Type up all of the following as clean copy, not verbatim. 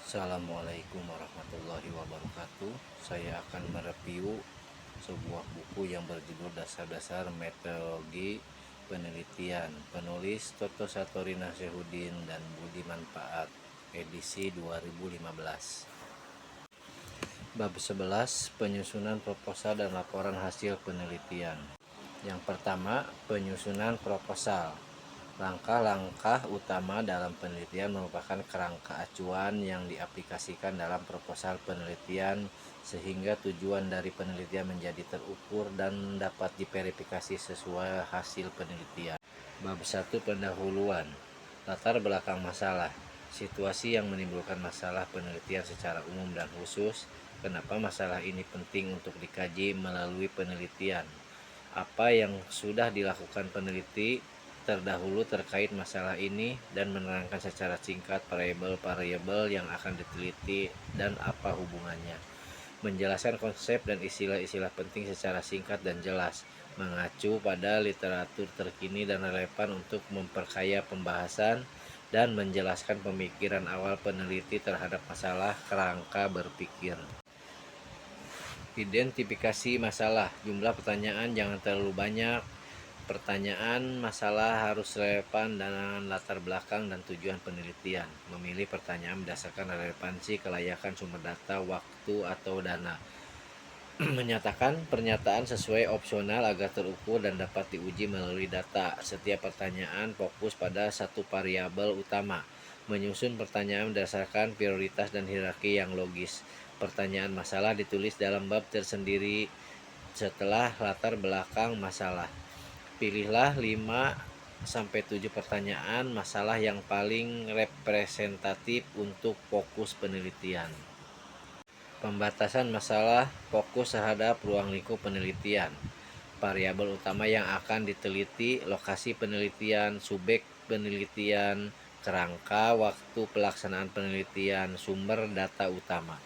Assalamualaikum warahmatullahi wabarakatuh. Saya akan mereview sebuah buku yang berjudul Dasar-Dasar Metodologi Penelitian, penulis Toto Satori Nasehudin dan Budi Manfaat, edisi 2015. Bab 11, penyusunan proposal dan laporan hasil penelitian. Yang pertama, penyusunan proposal. Langkah-langkah utama dalam penelitian merupakan kerangka acuan yang diaplikasikan dalam proposal penelitian sehingga tujuan dari penelitian menjadi terukur dan dapat diverifikasi sesuai hasil penelitian. Bab 1, pendahuluan. Latar belakang masalah. Situasi yang menimbulkan masalah penelitian secara umum dan khusus. Kenapa masalah ini penting untuk dikaji melalui penelitian? Apa yang sudah dilakukan peneliti terdahulu terkait masalah ini dan menerangkan secara singkat variabel-variabel yang akan diteliti dan apa hubungannya. Menjelaskan konsep dan istilah-istilah penting secara singkat dan jelas, mengacu pada literatur terkini dan relevan untuk memperkaya pembahasan dan menjelaskan pemikiran awal peneliti terhadap masalah kerangka berpikir. Identifikasi masalah. Jumlah pertanyaan jangan terlalu banyak. Pertanyaan masalah harus relevan dengan latar belakang dan tujuan penelitian. Memilih pertanyaan berdasarkan relevansi, kelayakan sumber data, waktu, atau dana. Menyatakan pernyataan sesuai opsional agar terukur dan dapat diuji melalui data. Setiap pertanyaan fokus pada satu variabel utama. Menyusun pertanyaan berdasarkan prioritas dan hierarki yang logis. Pertanyaan masalah ditulis dalam bab tersendiri setelah latar belakang masalah. Pilihlah 5-7 pertanyaan masalah yang paling representatif untuk fokus penelitian. Pembatasan masalah fokus terhadap ruang lingkup penelitian. Variabel utama yang akan diteliti, lokasi penelitian, subjek penelitian, kerangka waktu pelaksanaan penelitian, sumber data utama.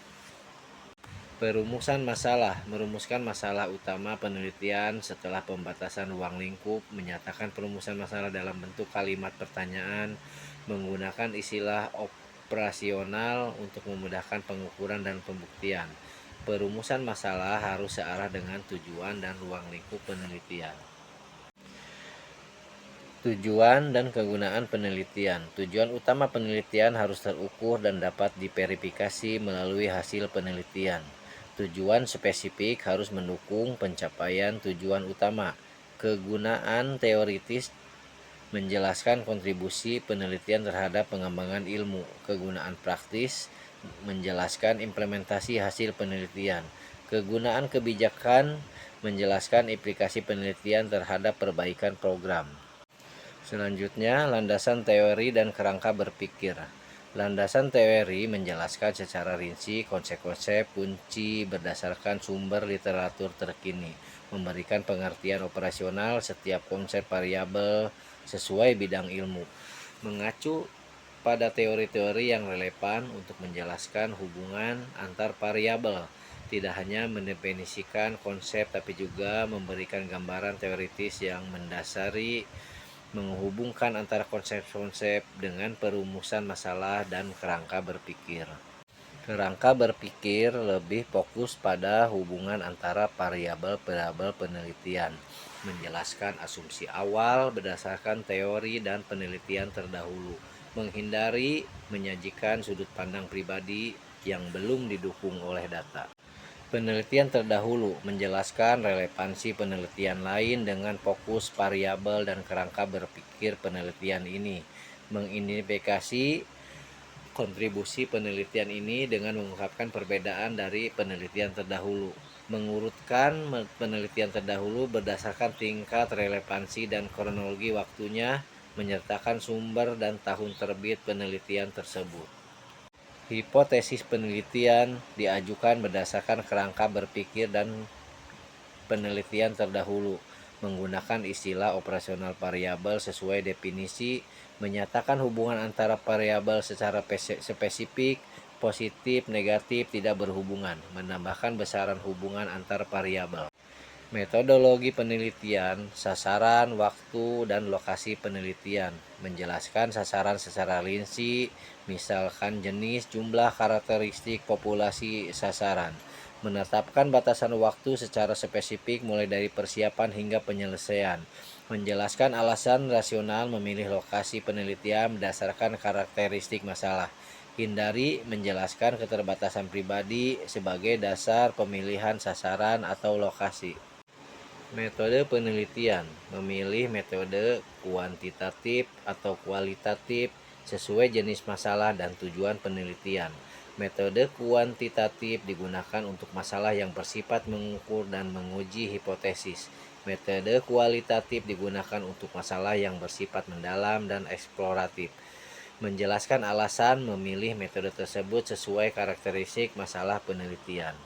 Perumusan masalah. Merumuskan masalah utama penelitian setelah pembatasan ruang lingkup, menyatakan perumusan masalah dalam bentuk kalimat pertanyaan, menggunakan istilah operasional untuk memudahkan pengukuran dan pembuktian. Perumusan masalah harus searah dengan tujuan dan ruang lingkup penelitian. Tujuan dan kegunaan penelitian. Tujuan utama penelitian harus terukur dan dapat diverifikasi melalui hasil penelitian. Tujuan spesifik harus mendukung pencapaian tujuan utama. Kegunaan teoritis menjelaskan kontribusi penelitian terhadap pengembangan ilmu. Kegunaan praktis menjelaskan implementasi hasil penelitian. Kegunaan kebijakan menjelaskan implikasi penelitian terhadap perbaikan program. Selanjutnya, landasan teori dan kerangka berpikir. Landasan teori menjelaskan secara rinci konsep-konsep kunci berdasarkan sumber literatur terkini, memberikan pengertian operasional setiap konsep variabel sesuai bidang ilmu, mengacu pada teori-teori yang relevan untuk menjelaskan hubungan antar variabel, tidak hanya mendefinisikan konsep tapi juga memberikan gambaran teoritis yang mendasari menghubungkan antara konsep-konsep dengan perumusan masalah dan kerangka berpikir. Kerangka berpikir lebih fokus pada hubungan antara variabel-variabel penelitian, menjelaskan asumsi awal berdasarkan teori dan penelitian terdahulu, menghindari menyajikan sudut pandang pribadi yang belum didukung oleh data. Penelitian terdahulu menjelaskan relevansi penelitian lain dengan fokus variabel dan kerangka berpikir penelitian ini, mengidentifikasi kontribusi penelitian ini dengan mengungkapkan perbedaan dari penelitian terdahulu, mengurutkan penelitian terdahulu berdasarkan tingkat relevansi dan kronologi waktunya, menyertakan sumber dan tahun terbit penelitian tersebut. Hipotesis penelitian diajukan berdasarkan kerangka berpikir dan penelitian terdahulu, menggunakan istilah operasional variabel sesuai definisi, menyatakan hubungan antara variabel secara spesifik, positif, negatif, tidak berhubungan, menambahkan besaran hubungan antar variabel. Metodologi penelitian, sasaran, waktu, dan lokasi penelitian. Menjelaskan sasaran secara rinci, misalkan jenis, jumlah, karakteristik populasi sasaran. Menetapkan batasan waktu secara spesifik mulai dari persiapan hingga penyelesaian. Menjelaskan alasan rasional memilih lokasi penelitian berdasarkan karakteristik masalah. Hindari menjelaskan keterbatasan pribadi sebagai dasar pemilihan sasaran atau lokasi. Metode penelitian memilih metode kuantitatif atau kualitatif sesuai jenis masalah dan tujuan penelitian. Metode kuantitatif digunakan untuk masalah yang bersifat mengukur dan menguji hipotesis. Metode kualitatif digunakan untuk masalah yang bersifat mendalam dan eksploratif. Menjelaskan alasan memilih metode tersebut sesuai karakteristik masalah penelitian.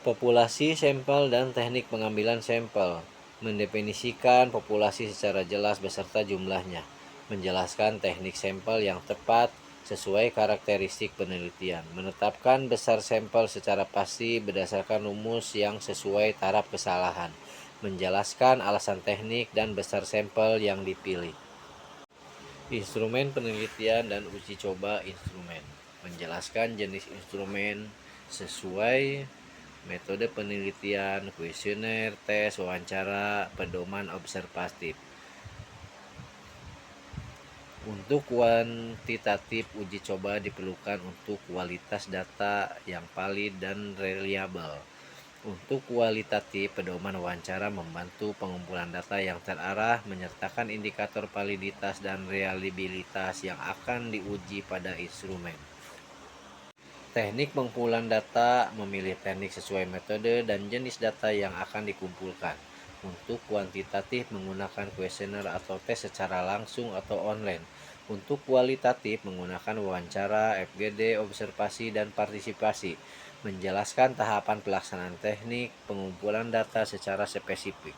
Populasi sampel dan teknik pengambilan sampel. Mendefinisikan populasi secara jelas beserta jumlahnya. Menjelaskan teknik sampel yang tepat sesuai karakteristik penelitian. Menetapkan besar sampel secara pasti berdasarkan rumus yang sesuai taraf kesalahan. Menjelaskan alasan teknik dan besar sampel yang dipilih. Instrumen penelitian dan uji coba instrumen. Menjelaskan jenis instrumen sesuai metode penelitian, kuesioner, tes, wawancara, pedoman observatif. Untuk kuantitatif, uji coba diperlukan untuk kualitas data yang valid dan reliable. Untuk kualitatif, pedoman wawancara membantu pengumpulan data yang terarah, menyertakan indikator validitas dan reliabilitas yang akan diuji pada instrumen. Teknik pengumpulan data memilih teknik sesuai metode dan jenis data yang akan dikumpulkan. Untuk kuantitatif menggunakan kuesioner atau tes secara langsung atau online. Untuk kualitatif menggunakan wawancara, FGD, observasi, dan partisipasi. Menjelaskan tahapan pelaksanaan teknik pengumpulan data secara spesifik.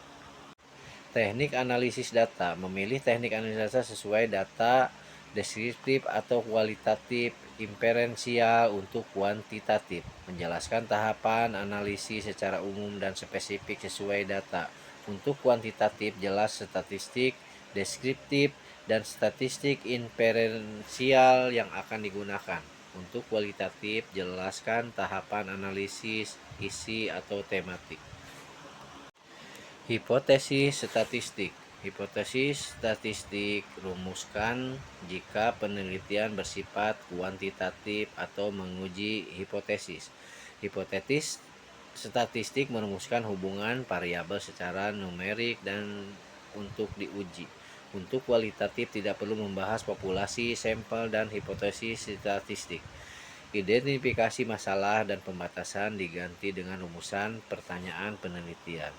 Teknik analisis data memilih teknik analisis data sesuai data deskriptif atau kualitatif, inferensial untuk kuantitatif. Menjelaskan tahapan analisis secara umum dan spesifik sesuai data. Untuk kuantitatif jelas statistik, deskriptif, dan statistik inferensial yang akan digunakan. Untuk kualitatif jelaskan tahapan analisis, isi, atau tematik. Hipotesis statistik. Hipotesis statistik rumuskan jika penelitian bersifat kuantitatif atau menguji hipotesis. Hipotesis statistik merumuskan hubungan variabel secara numerik dan untuk diuji. Untuk kualitatif tidak perlu membahas populasi, sampel, dan hipotesis statistik. Identifikasi masalah dan pembatasan diganti dengan rumusan pertanyaan penelitian.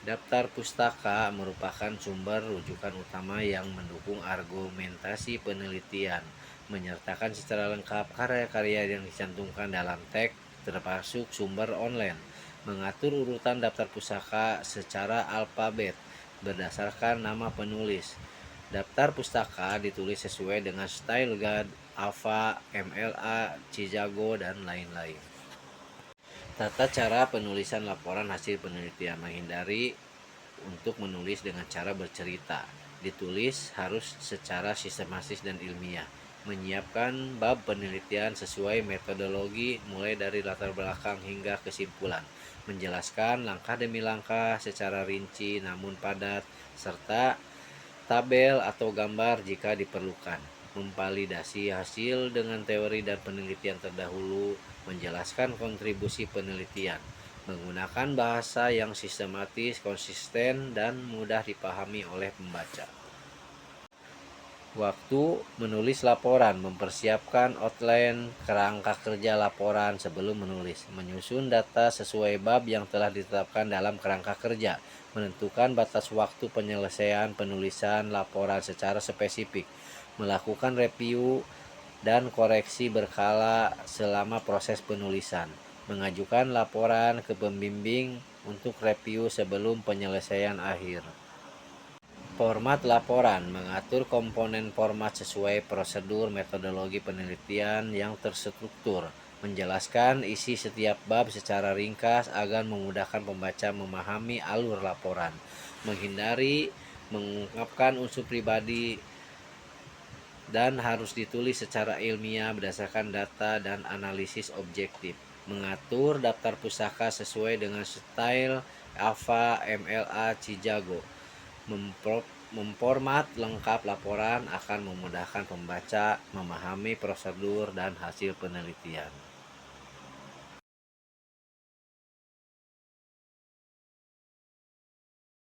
Daftar pustaka merupakan sumber rujukan utama yang mendukung argumentasi penelitian, menyertakan secara lengkap karya-karya yang dicantumkan dalam teks termasuk sumber online, mengatur urutan daftar pustaka secara alfabet berdasarkan nama penulis. Daftar pustaka ditulis sesuai dengan style guide, AVA, MLA, Chicago, dan lain-lain. Tata cara penulisan laporan hasil penelitian. Menghindari untuk menulis dengan cara bercerita. Ditulis harus secara sistematis dan ilmiah. Menyiapkan bab penelitian sesuai metodologi mulai dari latar belakang hingga kesimpulan. Menjelaskan langkah demi langkah secara rinci namun padat, serta tabel atau gambar jika diperlukan. Memvalidasi hasil dengan teori dan penelitian terdahulu. Menjelaskan kontribusi penelitian. Menggunakan bahasa yang sistematis, konsisten, dan mudah dipahami oleh pembaca. Waktu menulis laporan. Mempersiapkan outline kerangka kerja laporan sebelum menulis. Menyusun data sesuai bab yang telah ditetapkan dalam kerangka kerja. Menentukan batas waktu penyelesaian penulisan laporan secara spesifik. Melakukan review dan koreksi berkala selama proses penulisan. Mengajukan laporan ke pembimbing untuk review sebelum penyelesaian akhir. Format laporan mengatur komponen format sesuai prosedur metodologi penelitian yang terstruktur. menjelaskan isi setiap bab secara ringkas agar memudahkan pembaca memahami alur laporan, menghindari mengungkapkan unsur pribadi dan harus ditulis secara ilmiah berdasarkan data dan analisis objektif, mengatur daftar pusaka sesuai dengan style Alpha MLA Cijago, memformat lengkap laporan akan memudahkan pembaca memahami prosedur dan hasil penelitian.